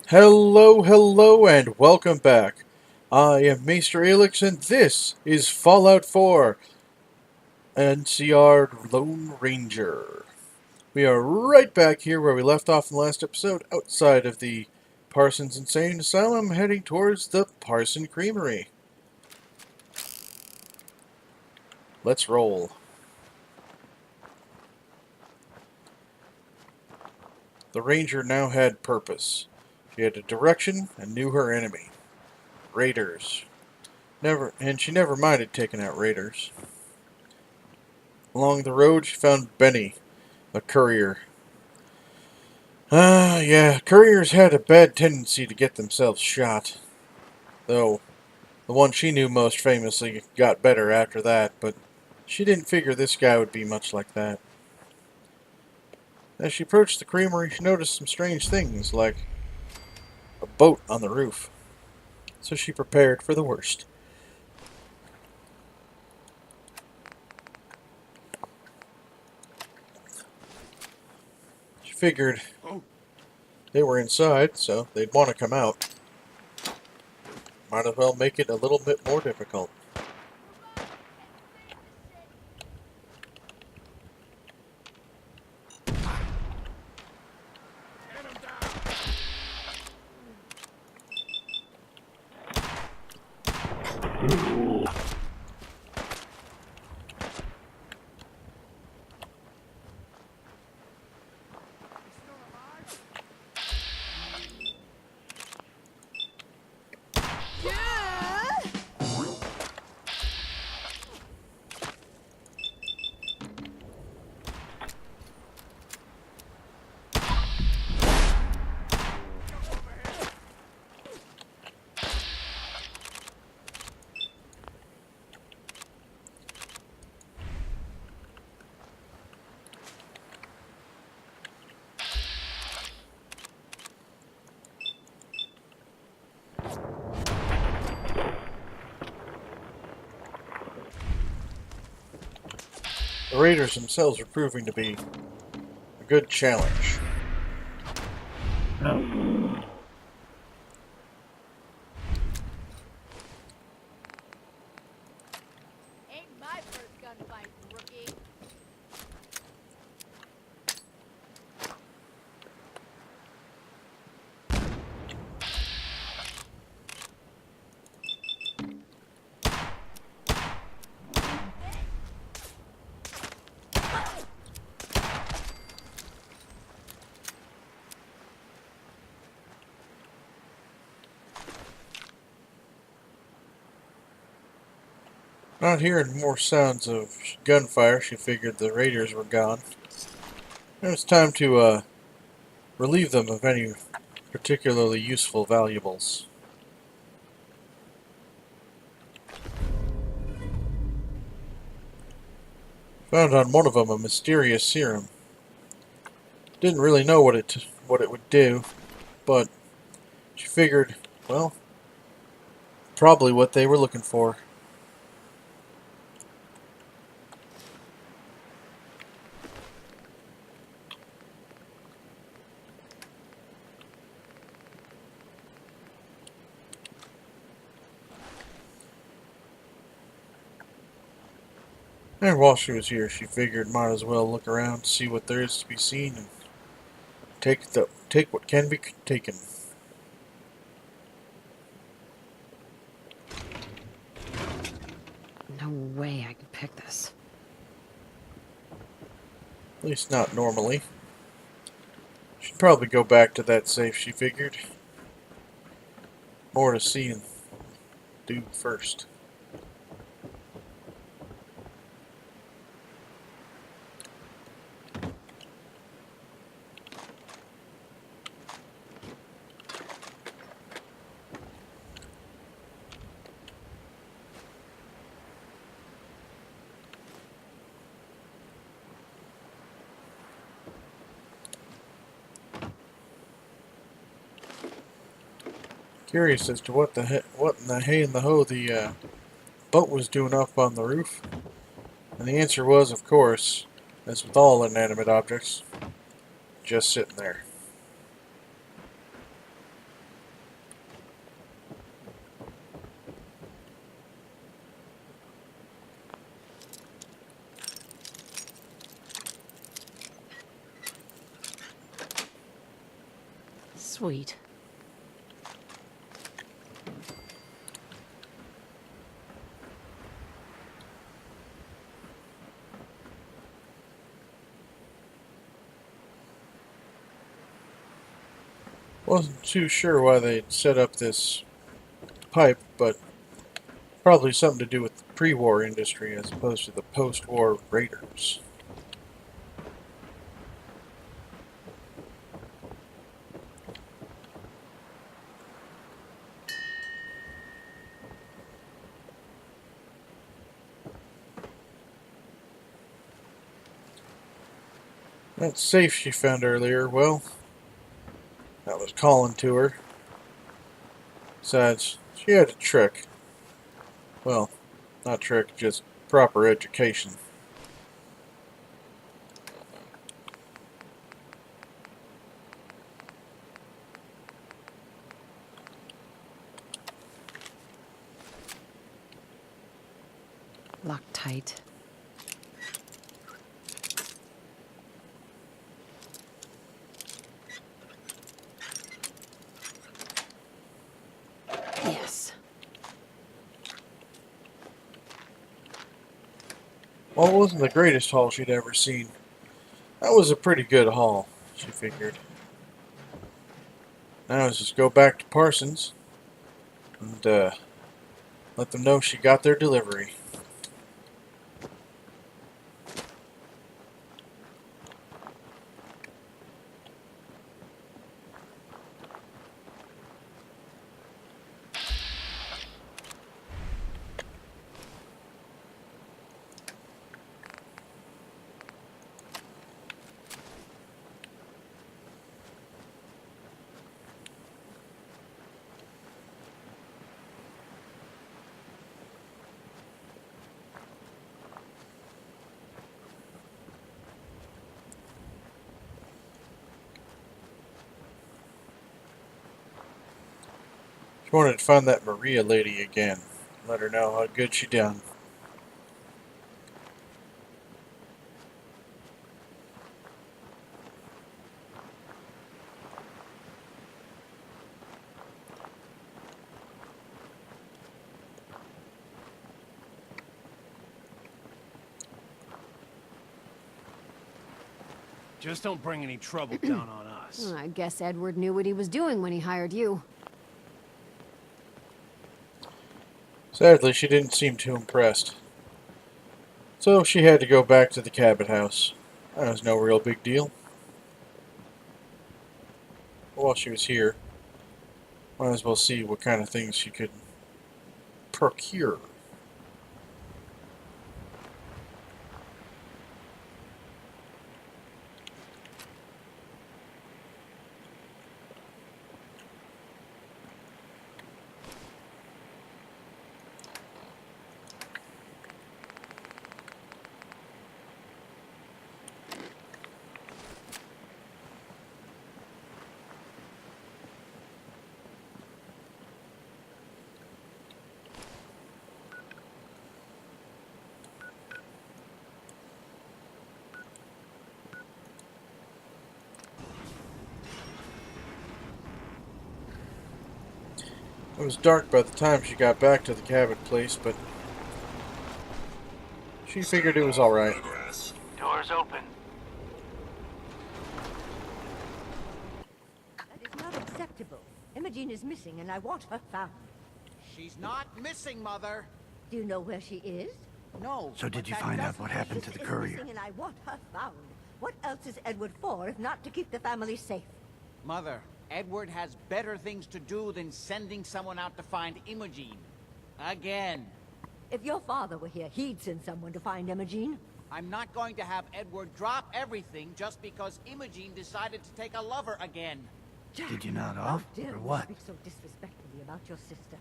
Hello, hello, and welcome back. I am Maester Aelix, and this is Fallout 4 NCR Lone Ranger. We are right back here where we left off in the last episode, outside of the Parsons Insane Asylum, heading towards the Parson Creamery. Let's roll. The Ranger now had purpose. She had a direction and knew her enemy. Raiders. She never minded taking out raiders. Along the road, she found Benny, a courier. Yeah, couriers had a bad tendency to get themselves shot. Though, the one she knew most famously got better after that, but she didn't figure this guy would be much like that. As she approached the creamery, she noticed some strange things, like a boat on the roof. So she prepared for the worst. She figured they were inside, so they'd want to come out. Might as well make it a little bit more difficult. The raiders themselves were proving to be a good challenge. Ain't my first gunfight, rookie. Not hearing more sounds of gunfire, she figured the raiders were gone. It was time to relieve them of any particularly useful valuables. Found on one of them a mysterious serum. Didn't really know what it would do, but she figured, well, probably what they were looking for. And while she was here, she figured might as well look around, see what there is to be seen, and take what can be taken. No way I could pick this. At least not normally. She'd probably go back to that safe, she figured. More to see and do first. Curious as to what in the hay and the hoe the boat was doing up on the roof, and the answer was, of course, as with all inanimate objects, just sitting there. Sweet. Wasn't too sure why they'd set up this pipe, but probably something to do with the pre-war industry as opposed to the post-war raiders. That safe she found earlier, well, that was calling to her. Besides, she had a trick. Well, not trick, just proper education. Locked tight. Yes. Well, it wasn't the greatest haul she'd ever seen. That was a pretty good haul, she figured. Now let's just go back to Parsons and let them know she got their delivery. She wanted to find that Maria lady again. Let her know how good she done. Just don't bring any trouble down on us. I guess Edward knew what he was doing when he hired you. Sadly, she didn't seem too impressed. So she had to go back to the cabin house. That was no real big deal. But while she was here, might as well see what kind of things she could procure. It was dark by the time she got back to the cabin place, but she figured it was alright. Doors open. That is not acceptable. Imogen is missing and I want her found. She's not missing, Mother. Do you know where she is? No. So did but you that find out doesn't what happened to Sister the is courier? missing and I want her found. What else is Edward for if not to keep the family safe? Mother, Edward has better things to do than sending someone out to find Imogen. Again. If your father were here, he'd send someone to find Imogen. I'm not going to have Edward drop everything just because Imogen decided to take a lover again. Jack, Did you nod how off, dare or you what? speak so disrespectfully about your sister?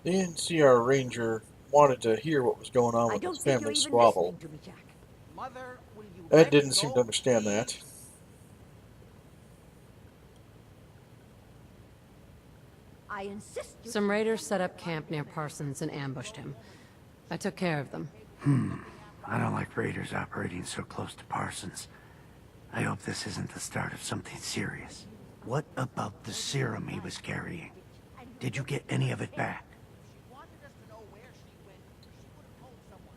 The NCR Ranger wanted to hear what was going on I with don't his think you're family even squabble. listening to me, Jack. Mother, will you Ed let didn't go, seem to understand please? that. I insist you... Some raiders set up camp near Parsons and ambushed him. I took care of them. I don't like raiders operating so close to Parsons. I hope this isn't the start of something serious. What about the serum he was carrying? Did you get any of it back? She wanted us to know where she went. She would have told someone.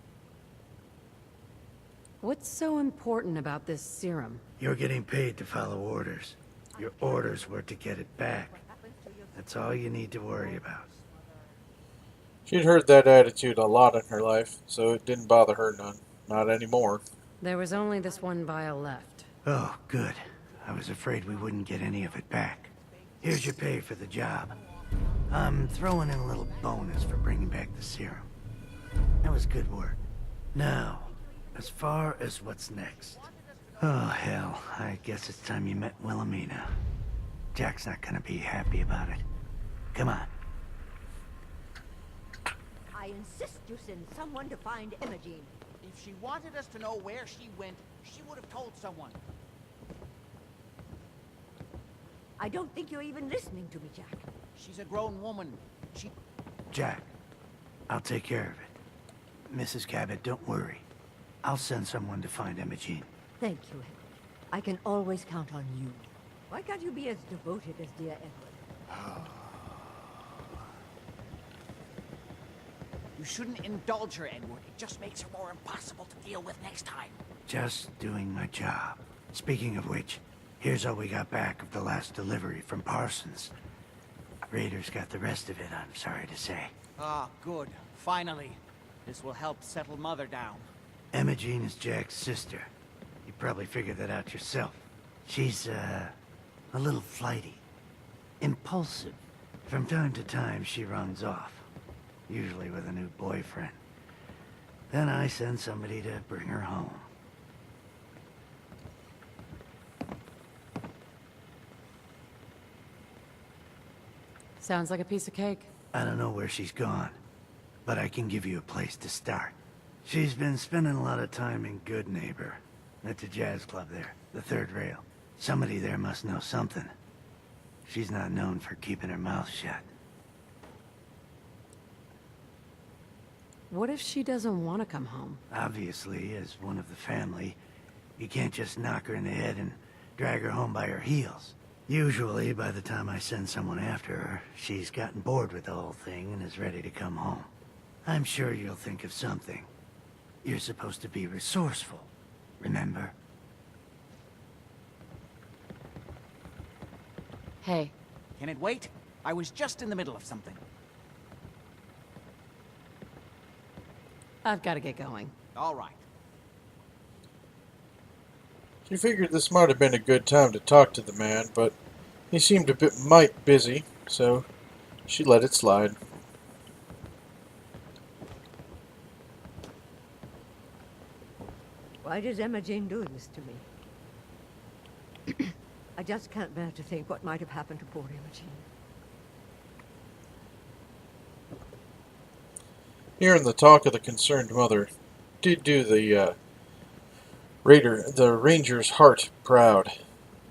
What's so important about this serum? You're getting paid to follow orders. Your orders were to get it back. That's all you need to worry about. She'd heard that attitude a lot in her life, so it didn't bother her none. Not anymore. There was only this one vial left. Oh, good. I was afraid we wouldn't get any of it back. Here's your pay for the job. I'm throwing in a little bonus for bringing back the serum. That was good work. Now, as far as what's next. Oh, hell. I guess it's time you met Wilhelmina. Jack's not gonna be happy about it. Come on. I insist you send someone to find Imogene. If she wanted us to know where she went, she would have told someone. I don't think you're even listening to me, Jack. She's a grown woman. Jack, I'll take care of it. Mrs. Cabot, don't worry. I'll send someone to find Imogene. Thank you, Henry. I can always count on you. Why can't you be as devoted as dear Edward? You shouldn't indulge her, Edward. It just makes her more impossible to deal with next time. Just doing my job. Speaking of which, here's all we got back of the last delivery from Parsons. Raiders got the rest of it, I'm sorry to say. Ah, good. Finally. This will help settle Mother down. Imogene is Jack's sister. You probably figured that out yourself. She's, a little flighty. Impulsive. From time to time, she runs off. Usually with a new boyfriend. Then I send somebody to bring her home. Sounds like a piece of cake. I don't know where she's gone, but I can give you a place to start. She's been spending a lot of time in Good Neighbor. At the jazz club there, the third rail. Somebody there must know something. She's not known for keeping her mouth shut. What if she doesn't want to come home? Obviously, as one of the family, you can't just knock her in the head and drag her home by her heels. Usually, by the time I send someone after her, she's gotten bored with the whole thing and is ready to come home. I'm sure you'll think of something. You're supposed to be resourceful, remember? Hey, Can it wait? I was just in the middle of something. I've got to get going. All right. She figured this might have been a good time to talk to the man, but he seemed a bit busy, so she let it slide. Why does Imogene do this to me? I just can't bear to think what might have happened to poor Imogene. Hearing the talk of the concerned mother did do the Ranger's heart proud.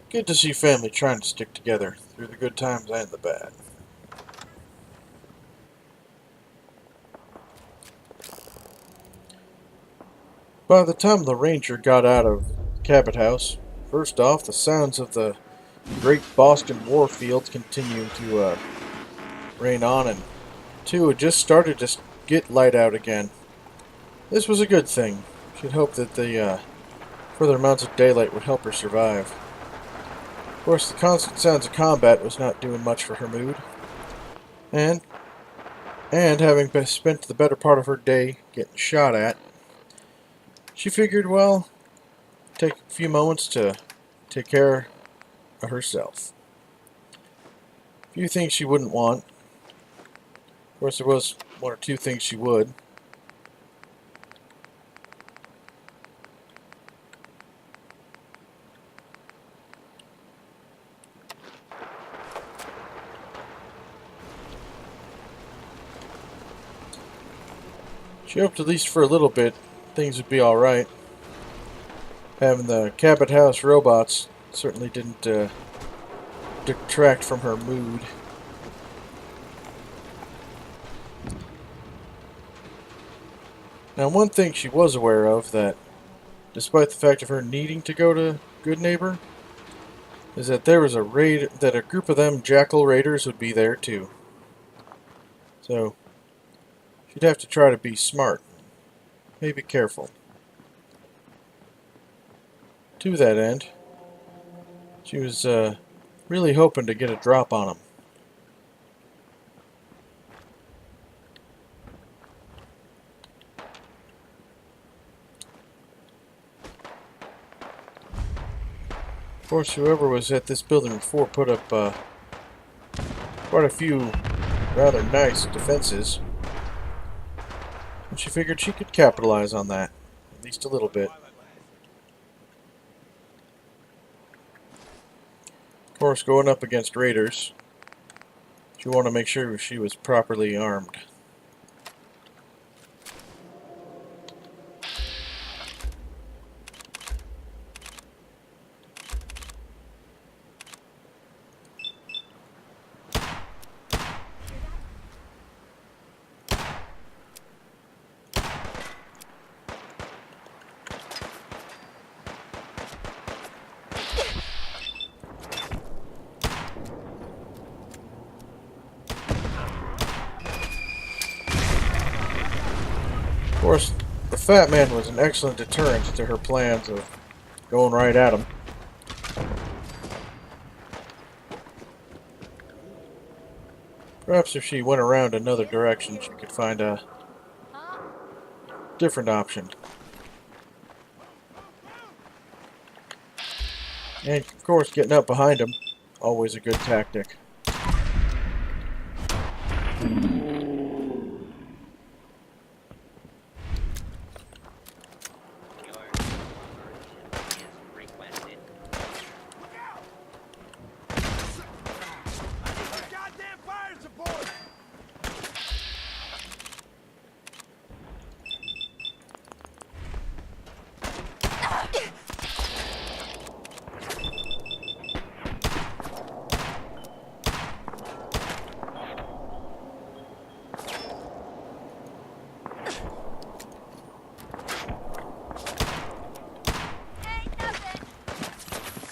Good to see family trying to stick together through the good times and the bad. By the time the Ranger got out of Cabot House, first off, the sounds of the great Boston war fields continued to rain on, and two, it just started to get light out again. This was a good thing. She'd hoped that the further amounts of daylight would help her survive. Of course, the constant sounds of combat was not doing much for her mood. And having spent the better part of her day getting shot at, she figured, well, take a few moments to take care of herself. A few things she wouldn't want. Of course, there was one or two things she would. She hoped at least for a little bit things would be alright. Having the Cabot House robots certainly didn't detract from her mood. Now, one thing she was aware of, that despite the fact of her needing to go to good neighbor, is that there was a group of them jackal raiders would be there too. So she'd have to try to be smart, maybe careful. To that end, she was really hoping to get a drop on them. Of course, whoever was at this building before put up quite a few rather nice defenses, and she figured she could capitalize on that, at least a little bit. Of course, going up against raiders, she wanted to make sure she was properly armed. Of course, the fat man was an excellent deterrent to her plans of going right at him. Perhaps if she went around another direction, she could find a different option. And, of course, getting up behind him, always a good tactic.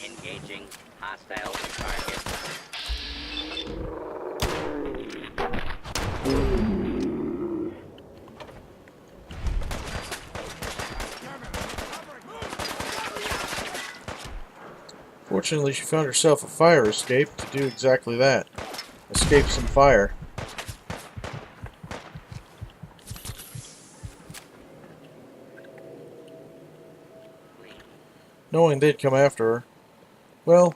Engaging hostile target. Fortunately, she found herself a fire escape to do exactly that. Escape some fire. Knowing they'd come after her, well,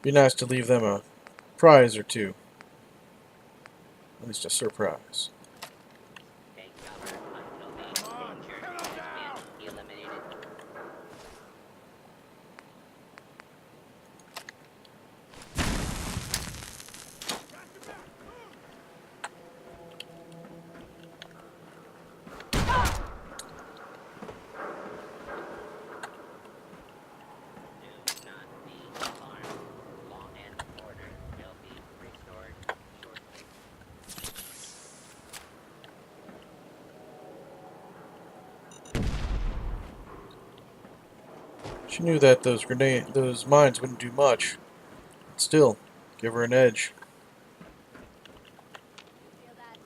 be nice to leave them a prize or two. At least a surprise. Take cover until the danger has been eliminated. Do not be alarmed. Law and order will be restored shortly. She knew that those mines wouldn't do much. But still, give her an edge. Feel that?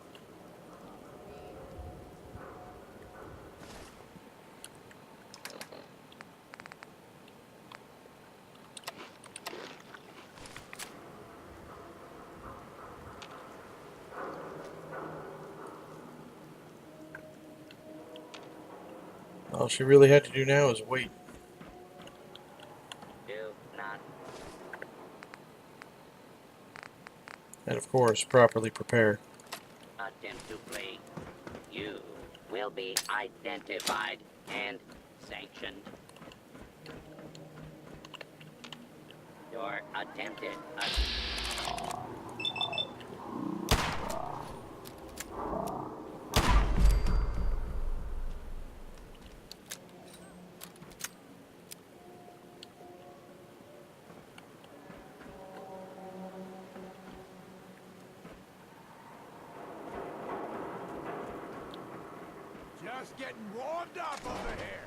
All she really had to do now is wait. Do not And of course, properly prepare. attempt to flee. You will be identified and sanctioned. Your attempted Just getting warmed up over here.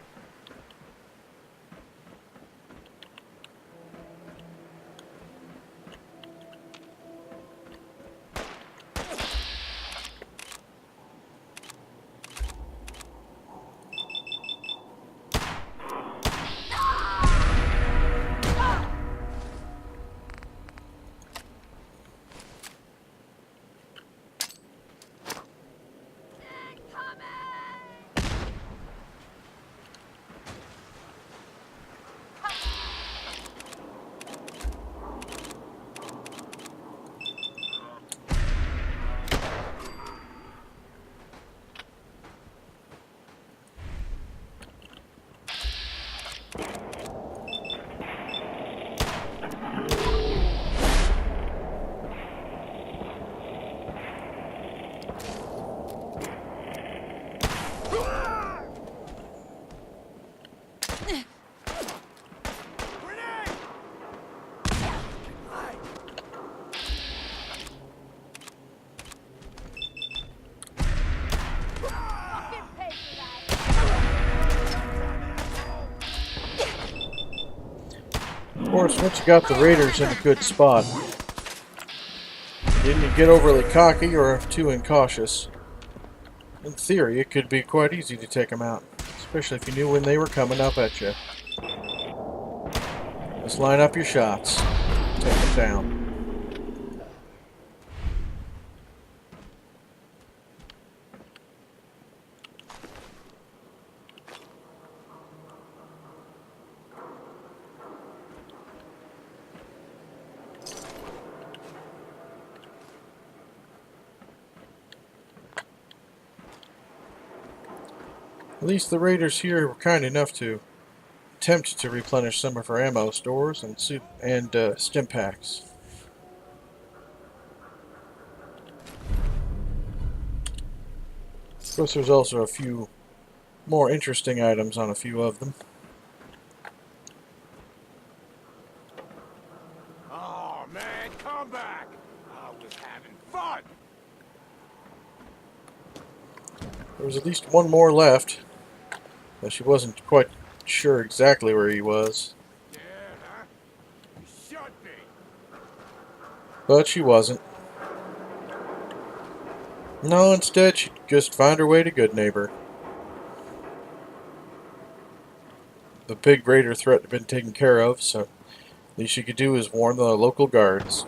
course, once you got the raiders in a good spot, didn't you get overly cocky or too incautious? In theory, it could be quite easy to take them out, especially if you knew when they were coming up at you. Just line up your shots. Take them down. At least the raiders here were kind enough to attempt to replenish some of our ammo stores and stim packs. Of course, there's also a few more interesting items on a few of them. Oh, man, come back! I was having fun! There was at least one more left, though she wasn't quite sure exactly where he was. Yeah, huh? You should be. But she wasn't. No, instead she'd just find her way to Good Neighbor. The big raider threat had been taken care of, so the least she could do was warn the local guards.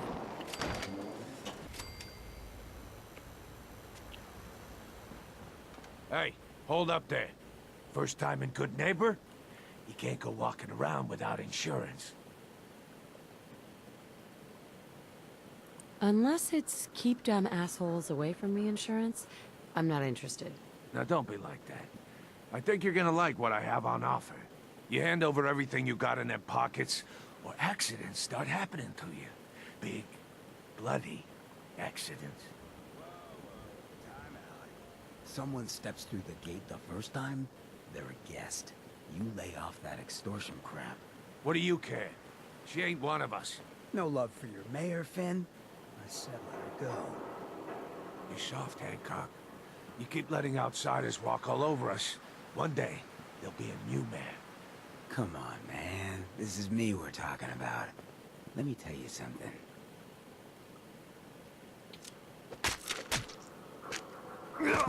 Hey, hold up there. First time in Good Neighbor? You can't go walking around without insurance. Unless it's keep dumb assholes away from me insurance, I'm not interested. Now don't be like that. I think you're gonna like what I have on offer. You hand over everything you got in them pockets, or accidents start happening to you. Big, bloody accidents. Someone steps through the gate the first time, they're a guest. You lay off that extortion crap. What do you care? She ain't one of us. No love for your mayor, Finn? I said let her go. You soft, Hancock. You keep letting outsiders walk all over us. One day, there'll be a new man. Come on, man. This is me we're talking about. Let me tell you something.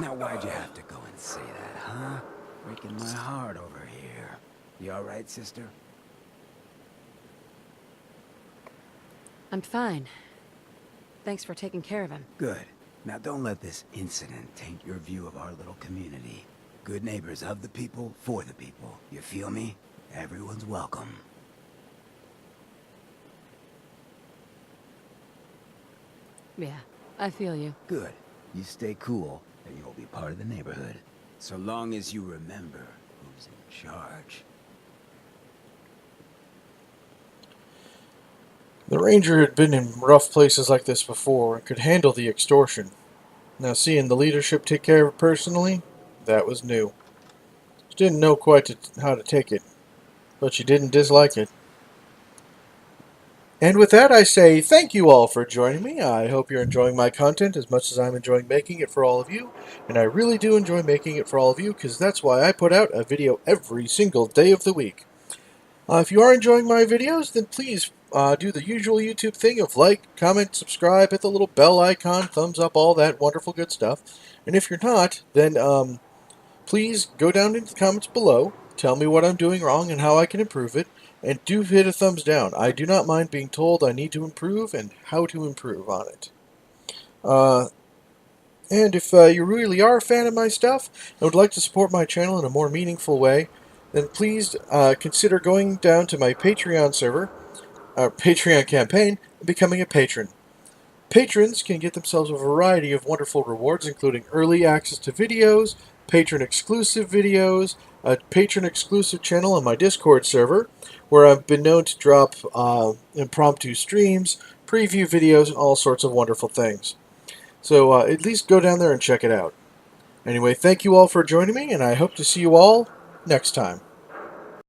Now why'd you have to go and say that, huh? Breaking my heart over here. You alright, sister? I'm fine. Thanks for taking care of him. Good. Now don't let this incident taint your view of our little community. Good neighbors of the people, for the people. You feel me? Everyone's welcome. Yeah, I feel you. Good. You stay cool, and you'll be part of the neighborhood. So long as you remember who's in charge. The ranger had been in rough places like this before and could handle the extortion. Now seeing the leadership take care of it personally, that was new. She didn't know quite how to take it, but she didn't dislike it. And with that, I say thank you all for joining me. I hope you're enjoying my content as much as I'm enjoying making it for all of you. And I really do enjoy making it for all of you, because that's why I put out a video every single day of the week. If you are enjoying my videos, then please do the usual YouTube thing of like, comment, subscribe, hit the little bell icon, thumbs up, all that wonderful good stuff. And if you're not, then please go down into the comments below, tell me what I'm doing wrong and how I can improve it. And do hit a thumbs down. I do not mind being told I need to improve and how to improve on it. And if you really are a fan of my stuff and would like to support my channel in a more meaningful way, then please consider going down to my Patreon server, our Patreon campaign, and becoming a patron. Patrons can get themselves a variety of wonderful rewards, including early access to videos, patron-exclusive videos, a patron-exclusive channel on my Discord server, where I've been known to drop impromptu streams, preview videos, and all sorts of wonderful things. So at least go down there and check it out. Anyway, thank you all for joining me, and I hope to see you all next time.